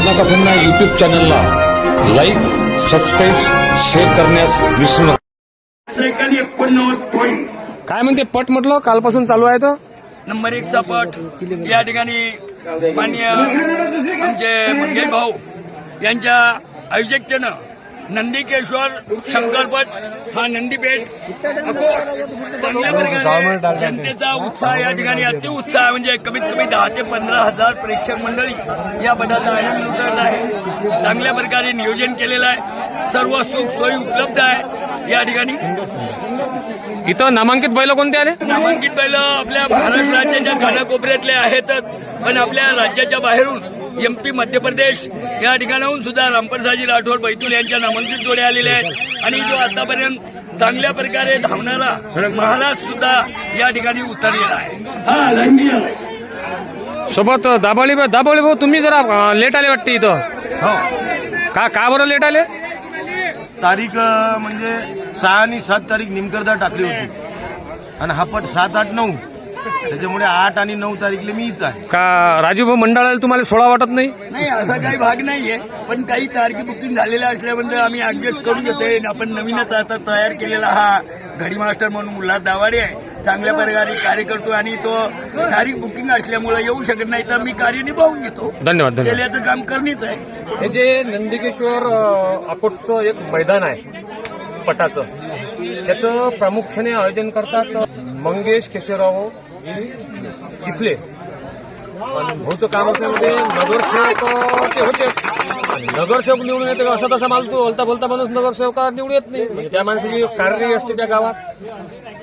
Ratnakar Khanna YouTube चॅनलला like, subscribe, share करण्यास विसरू नका. काय म्हणते पट म्हटलं कालपासून चालू आहे तर नंबर 1चा पट या ठिकाणी माननीय आमचे मंगेश भाऊ यांच्या आयोजकतेनं नंदीकेश्वर शंकरपट हा नंदीपेठ चांगल्या प्रकारे जनतेचा उत्साह या ठिकाणी अतिउत्साह म्हणजे कमीत कमी 10 ते 15 हजार प्रेक्षक मंडळी या पटाचा आनंद लुटत आहे. चांगल्या प्रकारे नियोजन केलेलं आहे. सर्व सुख सोयी उपलब्ध आहे या ठिकाणी. इथं नामांकित बैल कोणते आले? नामांकित बैल आपल्या महाराष्ट्र राज्याच्या कानाकोपऱ्यातले आहेतच, पण आपल्या राज्याच्या बाहेरून एमपी, मध्य प्रदेश या ठिकाणाहून सुद्धा रामप्रसादजी राठोड बैतूल यांच्या नामांकित जोड्या आलेल्या आहेत. आणि जो आतापर्यंत चांगल्या प्रकारे धावणारा महाराज सुद्धा या ठिकाणी उतरलेला आहे. सोबत दाबोळी भाऊ तुम्ही जरा लेट आले वाटते इथं. का बरं लेट आले? तारीख म्हणजे 6 आणि 7 तारीख निमकरता टाकली होती आणि हा पट 7, 8, 9 त्याच्यामुळे 8 आणि 9 तारीखला मी इथं आहे. का राजूभाऊ मंडळाला तुम्हाला सोडा वाटत नाही? नाही, असा काही भाग नाहीये, पण काही तारखी बुकिंग झालेल्या असल्याबद्दल आम्ही ऍडजस्ट करून घेतोय. आपण नवीनच आता तयार केलेला हा घडी मास्टर म्हणून उल्हास दावाडे आहे. चांगल्या प्रकारे कार्य करतो आणि तो तारीख बुकिंग असल्यामुळे येऊ शकत नाही, तर मी कार्य निभावून घेतो. धन्यवाद. चेल्याचं काम करणेच आहे. हे जे नंदीकेश्वर अकोटचं एक मैदान आहे पटाचं, त्याचं प्रामुख्याने आयोजन करतात मंगेश केशवराव चिखले. आणि भाऊचं काम असल्यामध्ये नगरसेवक ते होते. नगरसेवक निवडून येते का असा तसा माल तो बोलता बोलता माणूस नगरसेवक निवडून येत नाही. म्हणजे त्या माणसाची कार्य असते त्या गावात,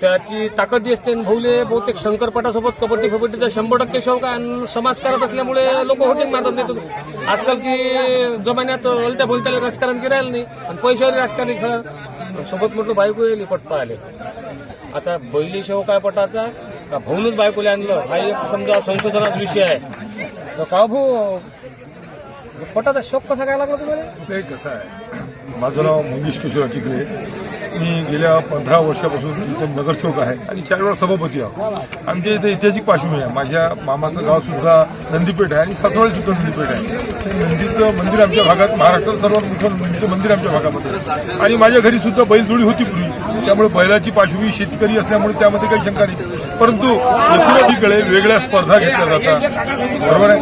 त्याची ताकद असते. भाऊले बहुतेक शंकरपटासोबत कबड्डी फबड्डीचा 100% शौक आहे आणि समाज करत असल्यामुळे लोक होटिंग मारतात. नाही आजकाल की जमान्यात बोलत्या बोलत्याला राजकारण करायला नाही आणि पैशावर राजकारण खेळत. सोबत म्हटलं बायको येईल पट पाहिले. आता बैली शेव काय पटाचा का भाऊनच बायकोला आणलं हा एक समजा संशोधनाचा विषय आहे. का भाऊ पटाचा शौक कसा काय लागला तुम्हाला? ते कसं आहे, माझं नाव मंगेश केशवराव चिखले. मी गेल्या 15 वर्षापासून इथं नगरसेवक आहे आणि 4 वेळा सभापती आहोत. आमच्या इथे ऐतिहासिक पार्श्वभूमी आहे. माझ्या मामाचं गाव सुद्धा नंदीपेठ आहे आणि सासवड सुद्धा नंदीपेठ आहे. नंदीचं मंदिर आमच्या भागात महाराष्ट्रात सर्वात मोठं नंदीचं मंदिर आमच्या भागामध्ये. आणि माझ्या घरी सुद्धा बैलजोडी होती पूर्वी, त्यामुळे बैलाची पार्श्वभूमी शेतकरी असल्यामुळे त्यामध्ये काही शंका नाही. परंतु एकोणीकडे वेगळ्या स्पर्धा घेतल्या जातात, बरोबर आहे.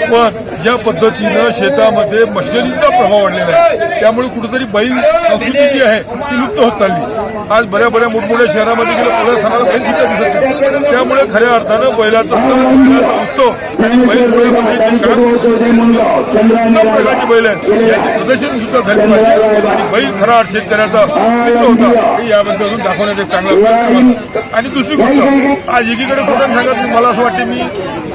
पण ज्या पद्धतीनं शेतामध्ये मशिनरीचा प्रभाव वाढलेला आहे, त्यामुळे कुठेतरी बैल संस्कृती जी आहे ती लुप्त होत चालली. आज बऱ्या मोठमोठ्या शहरामध्ये गेलं पुढे सणाला बैल सुद्धा दिसत नाही. त्यामुळे खऱ्या अर्थानं बैलाचा उत्सव आणि बैल प्रकारचे बैल आहेत याचे प्रदर्शन सुद्धा झाले पाहिजे. आणि बैल खरा अर्थ शेतकऱ्याचा मित्र होता हे याबद्दल अजून दाखवण्याचा एक चांगला प्रयत्न. आणि दुसरी गोष्ट, आज एकीकडे कुठं सांगत मला असं वाटतं, मी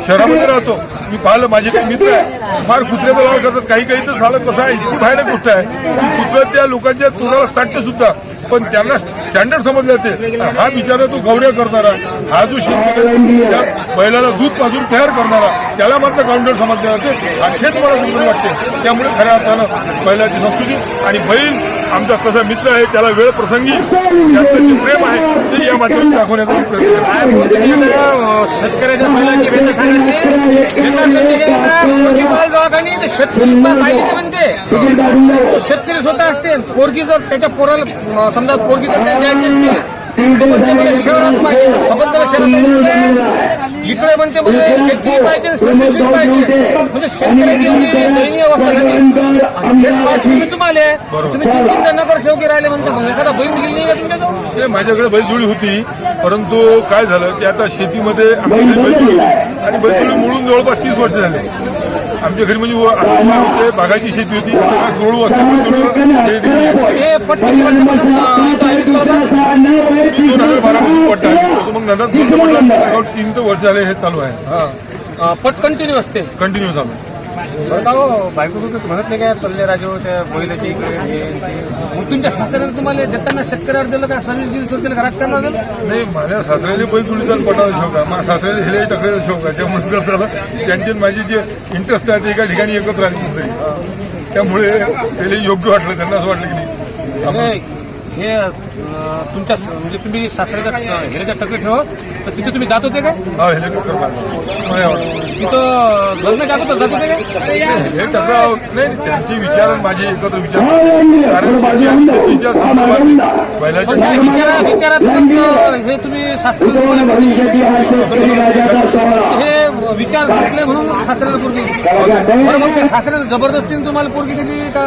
शहरामध्ये राहतो, मी पाहिलं माझे काही मित्र आहे फार कुत्र्याचा लाव करतात. काही तर झालं कसं आहे, इतकी भयानक गोष्ट आहे की कुत्रं त्या लोकांच्या तोंडाला सांगते सुद्धा, पण त्यांना स्टँडर्ड समजले जाते. हा बिचारा तो गवड्या करणारा, हा जो शेतकरी त्या बैलाला दूध पाजून तयार करणारा, त्याला मात्र काउंटर समजले जाते. आणि हेच मला समजून वाटते. त्यामुळे खऱ्या अर्थानं बैलाची संस्कृती आणि बैल आमचा कसा मित्र आहे, त्याला वेळ प्रसंगी त्याचं जे प्रेम आहे ते या माध्यमातून दाखवण्याचा प्रयत्न. शेतकऱ्याच्या बैलाची भेट सांगितली शेतकरी म्हणते शेतकरी स्वतः असते. पोरगी जर त्याच्या पोराला समजा पोरगी जर द्यायची असते शहरात पाहिजे, सबंध शहरात इकडे म्हणते म्हणजे शेती पाहिजे, संरक्षण पाहिजे. म्हणजे शेतकऱ्याची दयनीय अवस्था झाली. तुम्हाला तुम्ही 3 नगरसेवकी राहिले म्हणते, मग एखादा बैल गेली नाही का तुमच्या? माझ्याकडे बैलजोडी होती, परंतु काय झालं की आता शेतीमध्ये आमची बैलजोडी आणि बैलजोडी मिळून जवळपास 30 वर्ष झाले. आमच्या घरी म्हणजे होते, बागाची शेती होती, 16 वाजता 2012 पट टाकली. मग नंतर 3 वर्ष झाले हे चालू आहे. पट कंटिन्यू असते, कंटिन्यू चालू. बरं का हो, बायको म्हणत नाही काय चालले राजू त्या बैलाची इकडे. मग तुमच्या सासऱ्याने तुम्हाला देताना शेतकऱ्यावर दिलं का सर्व्हिस बिल सुरू केलं का राजकारणावर दिलं? नाही, माझ्या सासऱ्याने बैल जोडीचा पटाचा शौक आहे, माझ्या सासऱ्याने हेले टकऱ्याचा शौक आहे. त्यामुळे कसं झालं, त्यांचे माझे जे इंटरेस्ट आहे ते एका ठिकाणी एकत्र आले. त्यामुळे त्याला योग्य वाटलं, त्यांना असं वाटलं की नाही हे तुमच्या म्हणजे तुम्ही सासऱ्याच्या हेऱ्याच्या टक्के ठेवा तर तिथे तुम्ही जात होते काय हा हेलिकॉप्टर मारलं तिथं लग्न जात होतं जात होते काय हे टकराव नाही त्यांचे विचार आणि माझे एकत्र विचार कारण शेतीच्या संदर्भात बैलाच्या पण काय विचारात हे तुम्ही सासऱ्याला हे विचार घेतले म्हणून सासऱ्याला पोरगी दिली. बरं मग ते सासऱ्याला जबरदस्तीने तुम्हाला पोरगी दिली का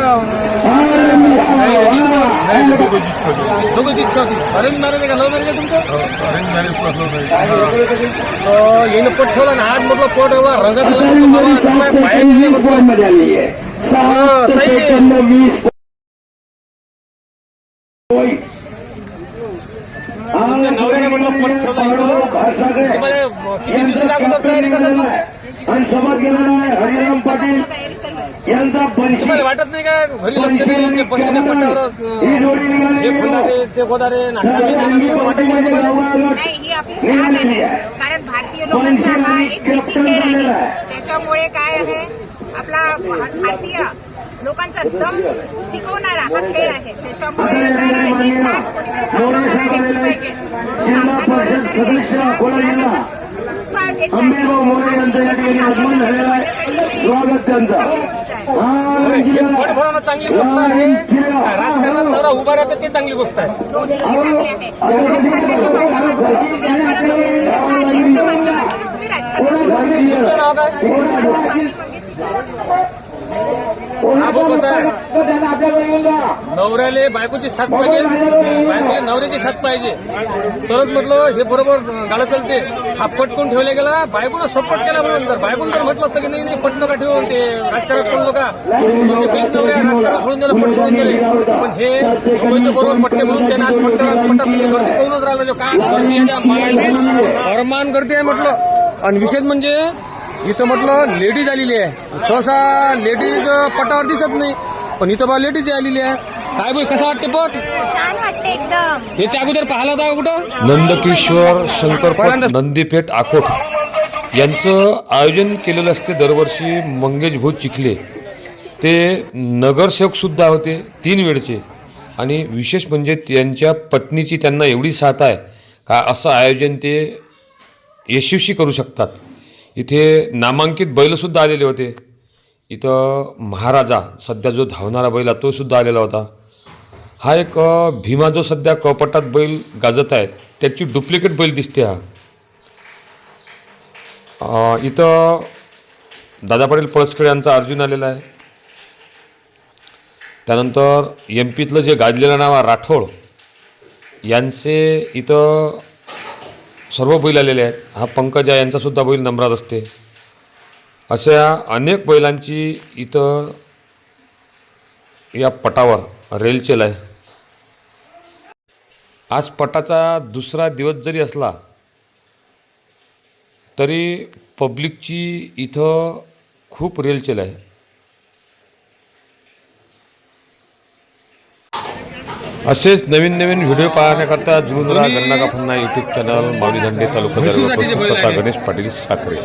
नाही दोघांची इच्छा होती दोघंची इच्छा होती अरेंज मॅरेज आहे का लव्ह मॅरेज आहे तुमचं अरेंज मॅरेज प्लस येणं पट ठेवला ना आज म्हटलं पोट एवढा रंगात नवऱ्याने म्हटलं पट ठेवला तुम्हाला किती दिवसाच्या अगोदर तयारी करतात मग ते? आणि सोबत गेलेला आहे हरिराम पाटील यांचा बनशी तुम्हाला वाटत नाही का घरी लक्ष नाही ते बसलेल्या पट्ट्यावर ही जोडी निघाली हे खोदारे ते गोदारे नाश्ता वाटत नाही का तुम्हाला नाही ही आपली शान आहे कारण भारतीय लोकांचा हा एक देशी खेळ आहे त्याच्यामुळे काय आहे आपला भारतीय लोकांचा दम टिकवणारा हा खेळ आहे त्याच्यामुळे काय ही शान कोणीतरी सांभाळायला घेतली पाहिजे म्हणून अंबिरभाऊ मोरे यांचं या ठिकाणी आगमन झालेलं आहे स्वागत त्यांचं हे पट भरणं चांगली गोष्ट आहे राजकारणात नवरा उभा राहतो ते चांगली गोष्ट आहे तुमचं नाव काय हा भाऊ कसा आहे नवऱ्याले बायकोची साथ पाहिजे बायकोला नवऱ्याची साथ पाहिजे तरच म्हटलं हे बरोबर गाडं चालते हा पटकून ठेवला गेला बायकोनं सपोर्ट केला म्हणून तर बायकोनं जर म्हटलं असतं की नाही पट नका ठेवून ते राजकारणात पडलो का तसे बीज नवऱ्या राजकारण सोडून दिलं पट सोडून दिले पण हे मुंबईचं बरोबर पट्टे म्हणून त्यांना आज पट्टा तुम्ही गर्दी करूनच राहिलो काय गर्दी आहे अरमान गर्दी आहे म्हटलं आणि विशेष म्हणजे इथं म्हटलं लेडीज आलेली आहे सहसा लेडीज पटावर दिसत नाही पण इथं बा लेडीज आलेली आहे काय बाई कसं वाटते पट छान वाटते एकदम याच्या अगोदर पाहायला जावं कुठं नंदकिशोर शंकरपट नंदीपेठ आकोट यांचं आयोजन केलेलं असते दरवर्षी मंगेश भाऊ चिखले ते नगरसेवक सुद्धा होते 3 वेळचे आणि विशेष म्हणजे त्यांच्या पत्नीची त्यांना एवढी साथ आहे का असं आयोजन ते यशस्वी करू शकतात. इथे नामांकित बैलसुद्धा आलेले होते. इथं महाराजा सध्या जो धावणारा बैल आहे तो सुद्धा आलेला होता. हा एक भीमा जो सध्या कपटात बैल गाजत आहे त्याची डुप्लिकेट बैल दिसते. हा इथं दादा पाटील पळसखेड यांचा अर्जुन आलेला आहे. त्यानंतर एम पीतलं जे गाजलेलं नाव आहे राठोड यांचे इथं सर्व बैल आलेले आहेत. हा पंकजा यांचासुद्धा बैल नंबरात असते. अशा अनेक बैलांची इथं या पटावर रेलचेल आहे. आज पटाचा दुसरा दिवस जरी असला तरी पब्लिकची इथं खूप रेलचेल आहे. असेच नवीन नवीन व्हिडिओ पाहण्याकरता जुळून राहा गन्ना का फन्ना यूट्यूब चॅनल माऊली धंडे तालुका गणेश पाटील साखरे.